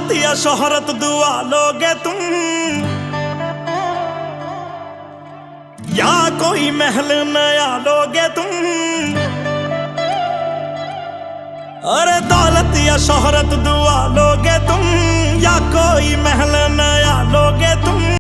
दौलत या शोहरत दुआ लोगे तुम, या कोई महल नया लोगे तुम। अरे दौलत या शोहरत दुआ लोगे तुम, या कोई महल नया लोगे तुम।